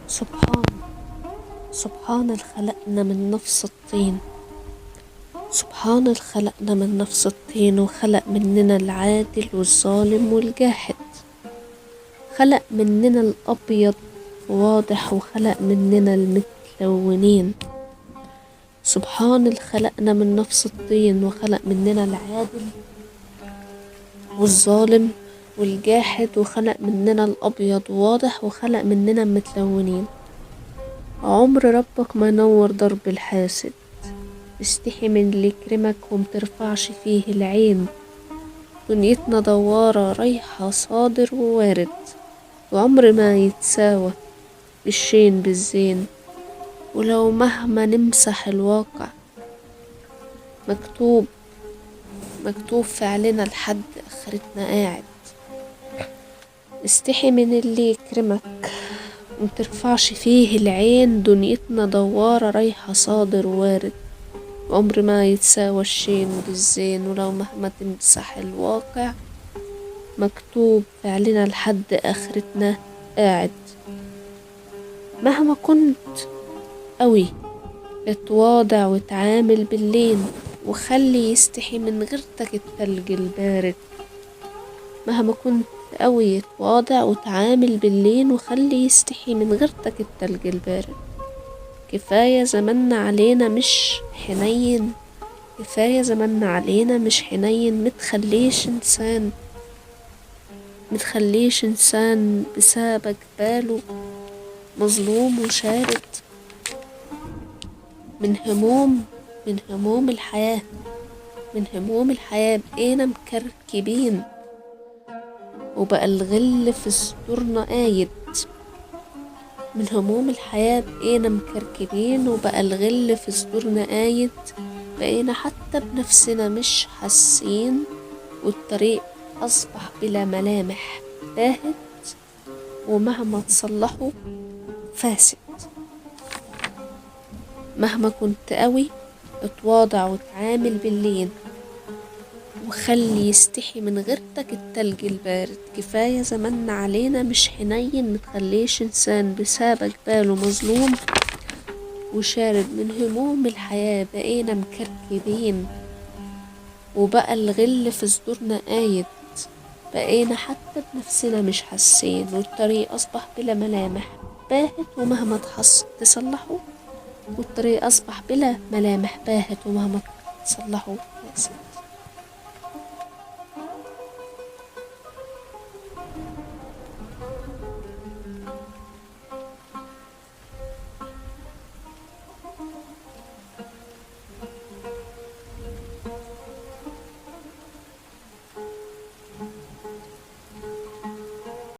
سبحان الخلقنا من نفس الطين. سبحان الخلقنا من نفس الطين، وخلق مننا العادل والظالم والجاحد. خلق مننا الأبيض واضح، وخلق مننا المتلونين. سبحان الخلقنا من نفس الطين، وخلق مننا العادل والظالم والجاحد، وخلق مننا الأبيض واضح، وخلق مننا المتلونين. عمر ربك ما ينور درب الحاسد، استحي من اللي يكرمك ومترفعش فيه العين. دنيتنا دوارة رايحة صادر ووارد، وعمر ما يتساوى الشين بالزين. ولو مهما نمسح الواقع، مكتوب فعلنا لحد آخرتنا قاعد. استحي من اللي يكرمك ومترفعش فيه العين. دنيتنا دوارة رايحة صادر وارد، عمر ما يتساوى الشين بالزين. ولو مهما تمسح الواقع، مكتوب فعلنا لحد آخرتنا قاعد. مهما كنت قوي، اتواضع وتعامل باللين، وخلي يستحي من غيرتك التلج البارد. مهما كنت قوي، اتواضع وتعامل باللين، وخلي يستحي من غيرتك التلج البارد. كفاية زماننا علينا مش حنين، كفاية زماننا علينا مش حنين. متخليش إنسان بسببك باله مظلوم وشارد. من هموم الحياة بقينا مكركبين، وبقى الغل في صدورنا قايد. من هموم الحياة بقينا مكركبين، وبقى الغل في صدورنا قايد. بقينا حتى بنفسنا مش حاسين، والطريق أصبح بلا ملامح باهت، ومهما تصلحوا فاسد. مهما كنت قوي، اتواضع وتعامل باللين، وخلي يستحي من غيرتك التلج البارد. كفاية زماننا علينا مش حنين، متخليش إنسان بسببك باله مظلوم وشارد. من هموم الحياة بقينا مكركبين، وبقى الغل في صدورنا قايد. بقينا حتى بنفسنا مش حاسين، والطريق أصبح بلا ملامح باهت، ومهما تصلحوا. والطريق أصبح بلا ملامح باهت، ومهما تصلحوا فاسد.